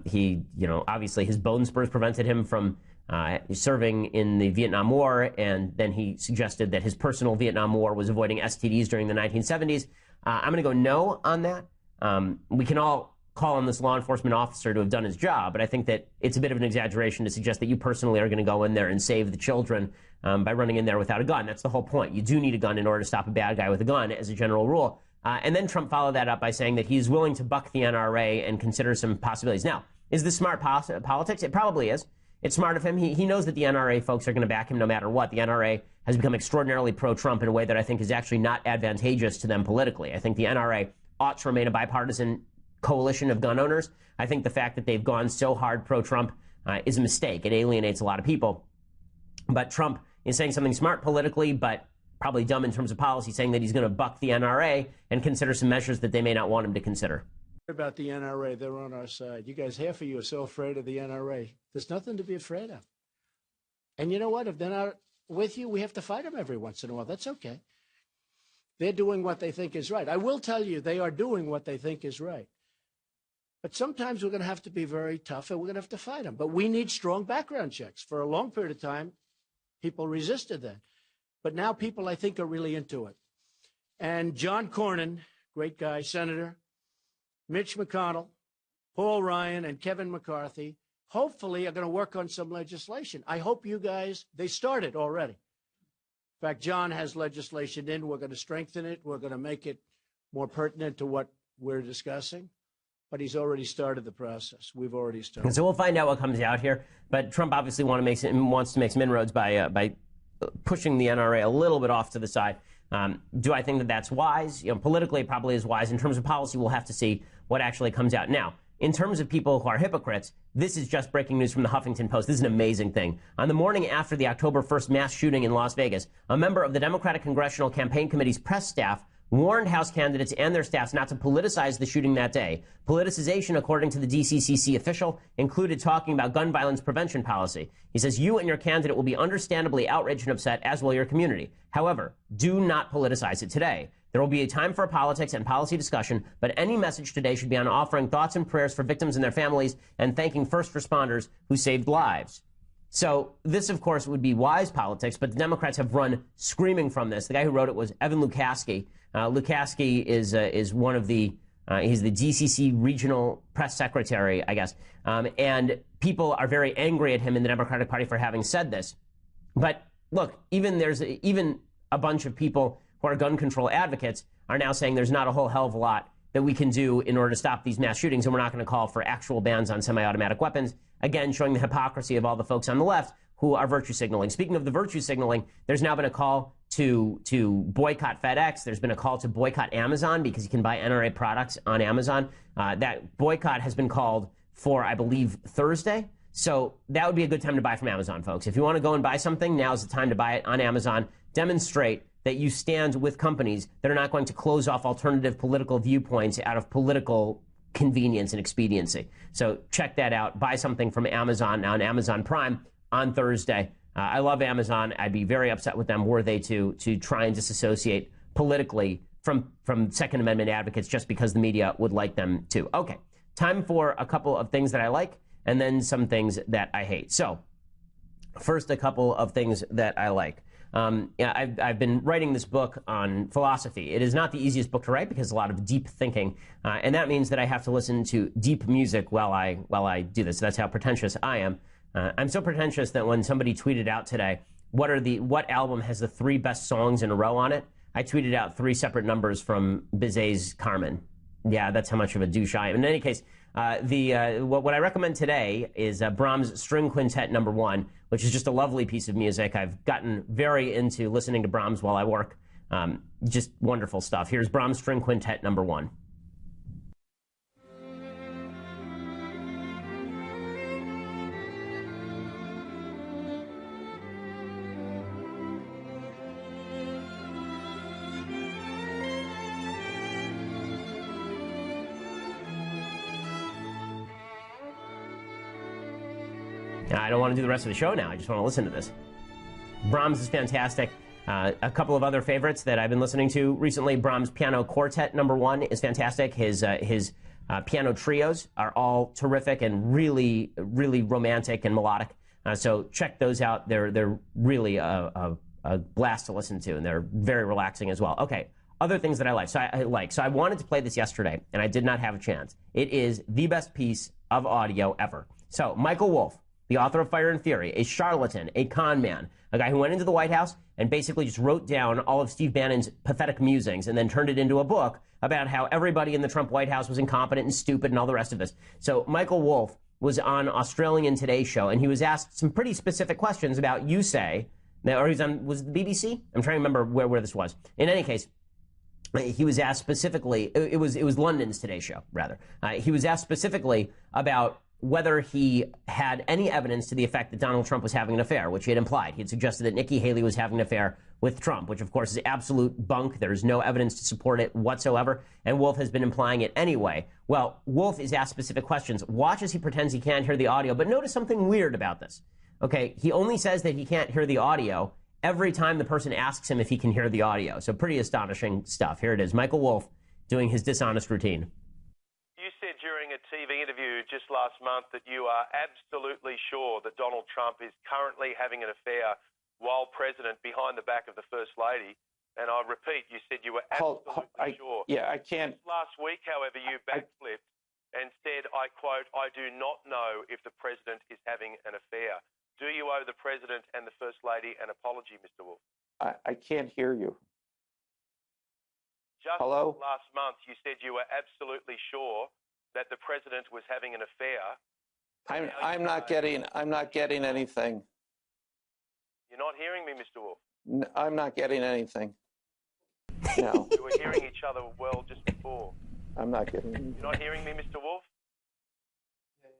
he, obviously his bone spurs prevented him from serving in the Vietnam War, and then he suggested that his personal Vietnam War was avoiding STDs during the 1970s. I'm going to go no on that. We can all call on this law enforcement officer to have done his job, but I think that it's a bit of an exaggeration to suggest that you personally are going to go in there and save the children by running in there without a gun. That's the whole point. You do need a gun in order to stop a bad guy with a gun, as a general rule. And then Trump followed that up by saying that he's willing to buck the NRA and consider some possibilities. Now, is this smart politics? It probably is. It's smart of him. He knows that the NRA folks are going to back him no matter what. The NRA has become extraordinarily pro-Trump in a way that I think is actually not advantageous to them politically. I think the NRA ought to remain a bipartisan coalition of gun owners. I think the fact that they've gone so hard pro-Trump is a mistake. It alienates a lot of people. But Trump is saying something smart politically, but probably dumb in terms of policy, saying that he's going to buck the NRA and consider some measures that they may not want him to consider. About the NRA, they're on our side. You guys, half of you are so afraid of the NRA. There's nothing to be afraid of. And you know what? If they're not with you, we have to fight them every once in a while. That's okay. They're doing what they think is right. I will tell you, they are doing what they think is right. But sometimes we're going to have to be very tough and we're going to have to fight them. But we need strong background checks. For a long period of time, people resisted that. But now people, I think, are really into it. And John Cornyn, great guy, Senator, Mitch McConnell, Paul Ryan, and Kevin McCarthy, hopefully are going to work on some legislation. I hope you guys, they started already. In fact, John has legislation in. We're going to strengthen it. We're going to make it more pertinent to what we're discussing. But he's already started the process. We've already started. So we'll find out what comes out here. But Trump obviously wants to make some inroads by pushing the NRA a little bit off to the side. Do I think that that's wise? Politically, it probably is wise. In terms of policy, we'll have to see what actually comes out. Now, in terms of people who are hypocrites, this is just breaking news from the Huffington Post. This is an amazing thing. On the morning after the October 1st mass shooting in Las Vegas, a member of the Democratic Congressional Campaign Committee's press staff warned House candidates and their staffs not to politicize the shooting that day. Politicization, according to the DCCC official, included talking about gun violence prevention policy. He says, you and your candidate will be understandably outraged and upset, as will your community. However, do not politicize it today. There will be a time for politics and policy discussion, but any message today should be on offering thoughts and prayers for victims and their families and thanking first responders who saved lives. So this, of course, would be wise politics, but the Democrats have run screaming from this. The guy who wrote it was Evan Lukaski. Lukaski is one of the he's the DCC regional press secretary, I guess. And people are very angry at him in the Democratic Party for having said this. But look, there's a bunch of people who are gun control advocates are now saying there's not a whole hell of a lot that we can do in order to stop these mass shootings, and we're not going to call for actual bans on semi-automatic weapons. Again, showing the hypocrisy of all the folks on the left who are virtue signaling. Speaking of the virtue signaling, there's now been a call to boycott FedEx. There's been a call to boycott Amazon because you can buy NRA products on Amazon. That boycott has been called for, I believe, Thursday. So that would be a good time to buy from Amazon, folks. If you want to go and buy something, now's the time to buy it on Amazon. Demonstrate that you stand with companies that are not going to close off alternative political viewpoints out of political convenience and expediency. So check that out. Buy something from Amazon on Amazon Prime on Thursday. I love Amazon. I'd be very upset with them were they to try and disassociate politically from Second Amendment advocates just because the media would like them to. Okay, time for a couple of things that I like and then some things that I hate. So first, a couple of things that I like. I've been writing this book on philosophy. It is not the easiest book to write because a lot of deep thinking, and that means that I have to listen to deep music while I do this. That's how pretentious I am. I'm so pretentious that when somebody tweeted out today, what album has the 3 best songs in a row on it, I tweeted out 3 separate numbers from Bizet's Carmen. Yeah, that's how much of a douche I am. In any case, what I recommend today is Brahms' String Quintet No. 1, which is just a lovely piece of music. I've gotten very into listening to Brahms while I work. Just wonderful stuff. Here's Brahms' String Quintet No. 1. I don't want to do the rest of the show now. I just want to listen to this. Brahms is fantastic. A couple of other favorites that I've been listening to recently. Brahms' Piano Quartet No. 1 is fantastic. His piano trios are all terrific and really, really romantic and melodic. So check those out. They're really a blast to listen to, and they're very relaxing as well. Okay, other things that I like. So I wanted to play this yesterday, and I did not have a chance. It is the best piece of audio ever. So Michael Wolfe, the author of Fire and Fury, a charlatan, a con man, a guy who went into the White House and basically just wrote down all of Steve Bannon's pathetic musings and then turned it into a book about how everybody in the Trump White House was incompetent and stupid and all the rest of this. So Michael Wolfe was on Australian Today's show, and he was asked some pretty specific questions about you say, or he was on, was it the BBC? I'm trying to remember where this was. In any case, he was asked specifically, it was London's Today Show, rather. He was asked specifically about whether he had any evidence to the effect that Donald Trump was having an affair, which he had implied. He had suggested that Nikki Haley was having an affair with Trump, which of course is absolute bunk. There is no evidence to support it whatsoever, and Wolfe has been implying it anyway. Well, Wolfe is asked specific questions. Watch as he pretends he can't hear the audio, but notice something weird about this. Okay, he only says that he can't hear the audio every time the person asks him if he can hear the audio. So pretty astonishing stuff. Here it is. Michael Wolfe doing his dishonest routine. You said during a TV interview just last month that you are absolutely sure that Donald Trump is currently having an affair while president behind the back of the First Lady. And I repeat, you said you were absolutely sure. Yeah, I can't. Last week, however, you backflipped and said, I quote, I do not know if the president is having an affair. Do you owe the president and the First Lady an apology, Mr. Wolfe? I can't hear you. Just Hello? last month, you said you were absolutely sure that the president was having an affair. I'm not getting anything. You're not hearing me, Mr. Wolfe? I'm not getting anything. No. We were hearing each other well just before. I'm not getting anything. You're not hearing me, Mr. Wolfe?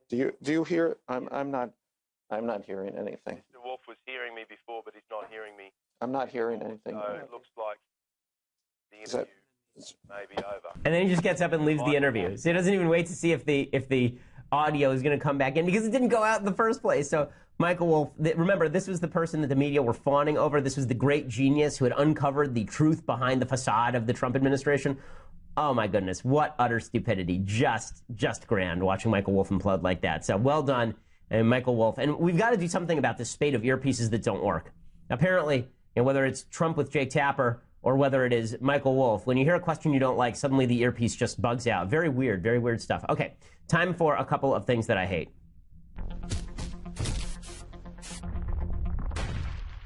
Do you hear? I'm not hearing anything. Mr. Wolfe was hearing me before, but he's not hearing me. I'm not hearing anything. So it looks like the interview may be over. And then he just gets up and leaves the interview. So he doesn't even wait to see if the audio is going to come back in because it didn't go out in the first place. So Michael Wolfe, remember, this was the person that the media were fawning over. This was the great genius who had uncovered the truth behind the facade of the Trump administration. Oh my goodness, what utter stupidity. Just grand watching Michael Wolfe implode like that. So well done, Michael Wolfe. And we've got to do something about this spate of earpieces that don't work. Apparently, whether it's Trump with Jake Tapper or whether it is Michael Wolfe, when you hear a question you don't like, suddenly the earpiece just bugs out. Very weird stuff. Okay, time for a couple of things that I hate.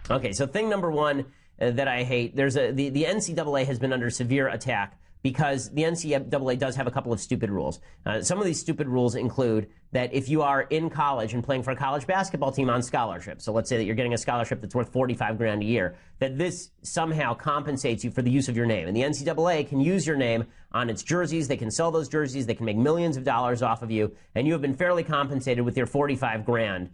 Okay, so thing number one that I hate, the NCAA has been under severe attack because the NCAA does have a couple of stupid rules. Some of these stupid rules include that if you are in college and playing for a college basketball team on scholarship, so let's say that you're getting a scholarship that's worth $45,000 a year, that this somehow compensates you for the use of your name. And the NCAA can use your name on its jerseys. They can sell those jerseys. They can make millions of dollars off of you, and you have been fairly compensated with your $45,000.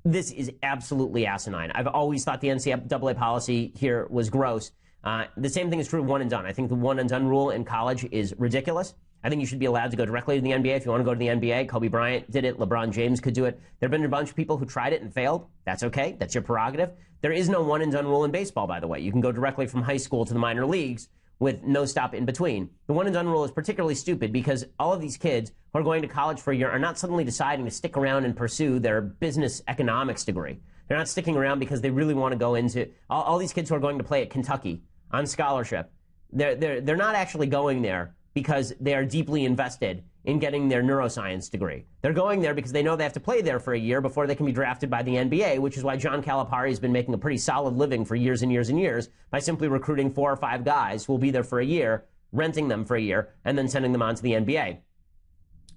This is absolutely asinine. I've always thought the NCAA policy here was gross. The same thing is true of one and done. I think the one and done rule in college is ridiculous. I think you should be allowed to go directly to the NBA if you want to go to the NBA. Kobe Bryant did it. LeBron James could do it. There have been a bunch of people who tried it and failed. That's okay. That's your prerogative. There is no one and done rule in baseball, by the way. You can go directly from high school to the minor leagues with no stop in between. The one and done rule is particularly stupid because all of these kids who are going to college for a year are not suddenly deciding to stick around and pursue their business economics degree. They're not sticking around because they really want to go into all these kids who are going to play at Kentucky on scholarship. They're not actually going there because they are deeply invested in getting their neuroscience degree. They're going there because they know they have to play there for a year before they can be drafted by the NBA, which is why John Calipari has been making a pretty solid living for years and years and years by simply recruiting 4 or 5 guys who will be there for a year, renting them for a year, and then sending them on to the NBA.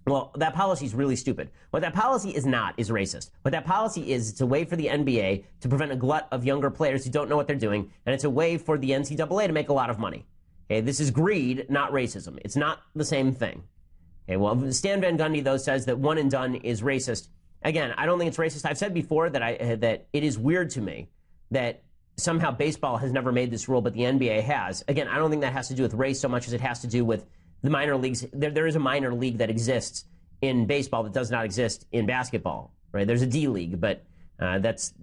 Well, that policy is really stupid. What that policy is not is racist. What that policy is, it's a way for the NBA to prevent a glut of younger players who don't know what they're doing, and it's a way for the NCAA to make a lot of money. Okay, this is greed, not racism. It's not the same thing. Okay, well, Stan Van Gundy, though, says that one and done is racist. Again, I don't think it's racist. I've said before that that it is weird to me that somehow baseball has never made this rule, but the NBA has. Again, I don't think that has to do with race so much as it has to do with the minor leagues. There is a minor league that exists in baseball that does not exist in basketball, right? There's a D league, but that's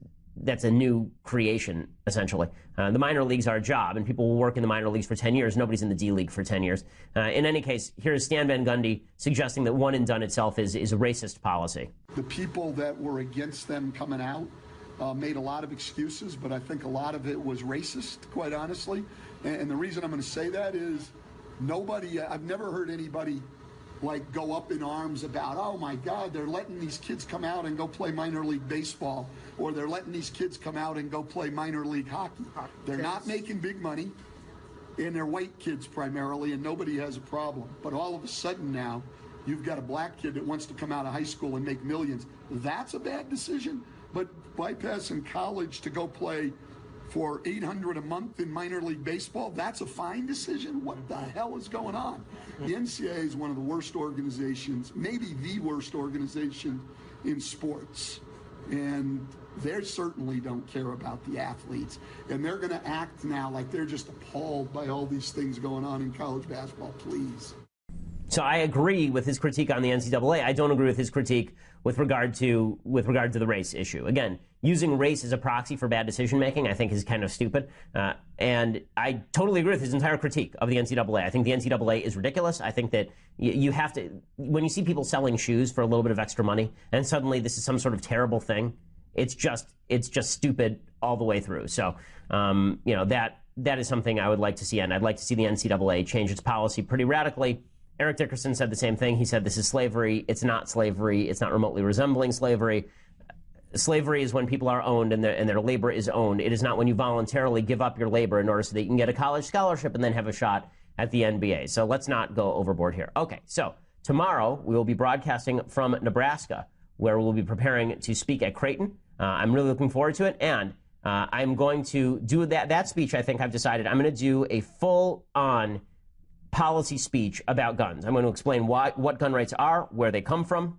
a new creation, essentially. The minor leagues are a job, and people will work in the minor leagues for 10 years. Nobody's in the D League for 10 years. In any case, here's Stan Van Gundy suggesting that one and done itself is a racist policy. The people that were against them coming out made a lot of excuses, but I think a lot of it was racist, quite honestly. And the reason I'm going to say that is I've never heard anybody like go up in arms about, oh my God, they're letting these kids come out and go play minor league baseball, or they're letting these kids come out and go play minor league hockey. They're not making big money, and they're white kids primarily, and nobody has a problem. But all of a sudden now, you've got a black kid that wants to come out of high school and make millions. That's a bad decision. But bypassing college to go play for $800 a month in minor league baseball, that's a fine decision? What the hell is going on? The NCAA is one of the worst organizations, maybe the worst organization in sports. And they certainly don't care about the athletes. And they're going to act now like they're just appalled by all these things going on in college basketball. Please. So I agree with his critique on the NCAA. I don't agree with his critique with regard to the race issue. Again, using race as a proxy for bad decision making, I think, is kind of stupid. And I totally agree with his entire critique of the NCAA. I think the NCAA is ridiculous. I think that you have to, when you see people selling shoes for a little bit of extra money, and suddenly this is some sort of terrible thing, it's just stupid all the way through. So, that is something I would like to see, and I'd like to see the NCAA change its policy pretty radically. Eric Dickerson said the same thing. He said this is slavery. It's not slavery. It's not remotely resembling slavery. Slavery is when people are owned and their labor is owned. It is not when you voluntarily give up your labor in order so that you can get a college scholarship and then have a shot at the NBA. So let's not go overboard here. Okay, so tomorrow we will be broadcasting from Nebraska, where we'll be preparing to speak at Creighton. I'm really looking forward to it, and I'm going to do that speech. I think I've decided I'm going to do a full-on policy speech about guns. I'm going to explain what gun rights are, where they come from,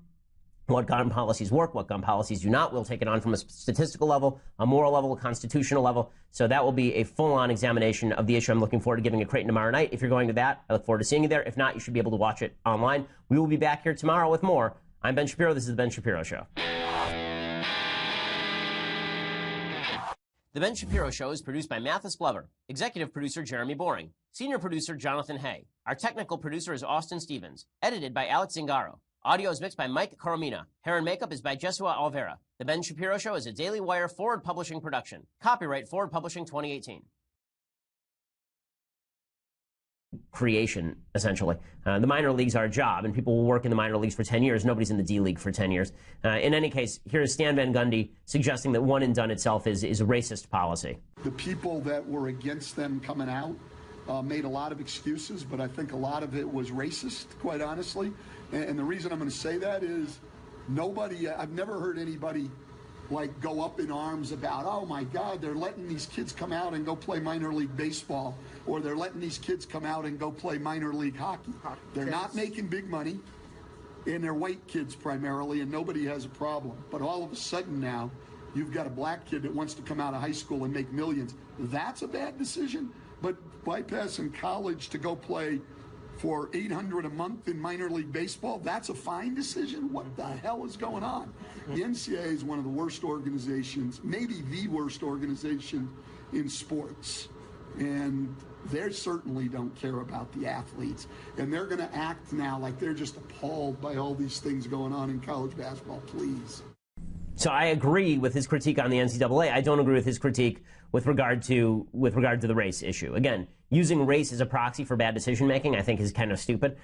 what gun policies work, what gun policies do not. We'll take it on from a statistical level, a moral level, a constitutional level. So that will be a full-on examination of the issue. I'm looking forward to giving at Creighton tomorrow night. If you're going to that, I look forward to seeing you there. If not, you should be able to watch it online. We will be back here tomorrow with more. I'm Ben Shapiro. This is The Ben Shapiro Show. The Ben Shapiro Show is produced by Mathis Glover, executive producer Jeremy Boring, senior producer Jonathan Hay. Our technical producer is Austin Stevens, edited by Alex Zingaro. Audio is mixed by Mike Coromina. Hair and makeup is by Jesua Alvera. The Ben Shapiro Show is a Daily Wire Forward Publishing production. Copyright Forward Publishing 2018. Creation, essentially. The minor leagues are a job, and people will work in the minor leagues for 10 years. Nobody's in the D League for 10 years. In any case, here's Stan Van Gundy suggesting that one and done itself is a racist policy. The people that were against them coming out made a lot of excuses, but I think a lot of it was racist, quite honestly. And the reason I'm going to say that is I've never heard anybody like go up in arms about, oh my God, they're letting these kids come out and go play minor league baseball, or they're letting these kids come out and go play minor league hockey. They're not making big money, and they're white kids primarily, and nobody has a problem. But all of a sudden now, you've got a black kid that wants to come out of high school and make millions. That's a bad decision. But bypassing college to go play for $800 a month in minor league baseball, that's a fine decision? What the hell is going on? The NCAA is one of the worst organizations, maybe the worst organization in sports. And they certainly don't care about the athletes. And they're going to act now like they're just appalled by all these things going on in college basketball. Please. So I agree with his critique on the NCAA. I don't agree with his critique with regard to the race issue. Again, using race as a proxy for bad decision making, I think, is kind of stupid.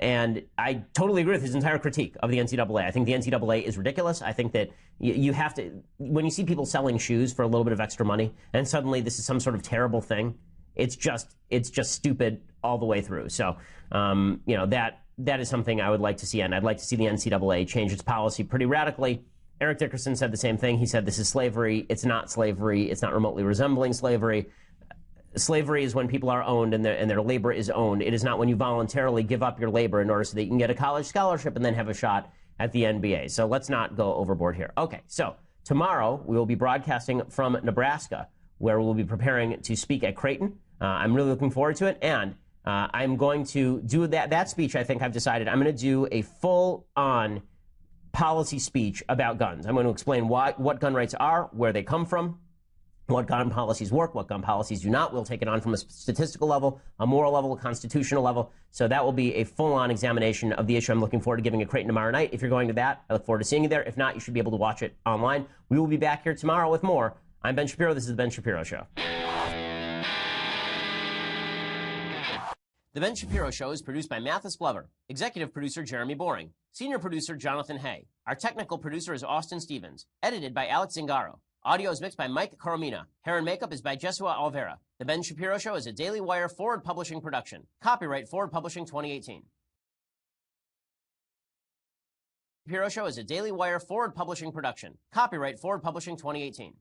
And I totally agree with his entire critique of the NCAA. I think the NCAA is ridiculous. I think that you have to, when you see people selling shoes for a little bit of extra money, and suddenly this is some sort of terrible thing, it's just stupid all the way through. So, that is something I would like to see, and I'd like to see the NCAA change its policy pretty radically. Eric Dickerson said the same thing. He said this is slavery. It's not slavery. It's not remotely resembling slavery. Slavery is when people are owned and their labor is owned. It is not when you voluntarily give up your labor in order so that you can get a college scholarship and then have a shot at the NBA. So let's not go overboard here. Okay, so tomorrow we will be broadcasting from Nebraska, where we'll be preparing to speak at Creighton. I'm really looking forward to it, and I'm going to do that speech. I think I've decided I'm going to do a full-on policy speech about guns. I'm going to explain what gun rights are, where they come from, what gun policies work, what gun policies do not. We'll take it on from a statistical level, a moral level, a constitutional level. So that will be a full-on examination of the issue. I'm looking forward to giving at Creighton tomorrow night. If you're going to that, I look forward to seeing you there. If not, you should be able to watch it online. We will be back here tomorrow with more. I'm Ben Shapiro. This is The Ben Shapiro Show. The Ben Shapiro Show is produced by Mathis Glover, executive producer Jeremy Boring, senior producer Jonathan Hay. Our technical producer is Austin Stevens, edited by Alex Zingaro. Audio is mixed by Mike Coromina. Hair and makeup is by Jesua Alvera. The Ben Shapiro Show is a Daily Wire Forward Publishing production. Copyright Forward Publishing 2018. Shapiro Show is a Daily Wire Forward Publishing production. Copyright Forward Publishing 2018.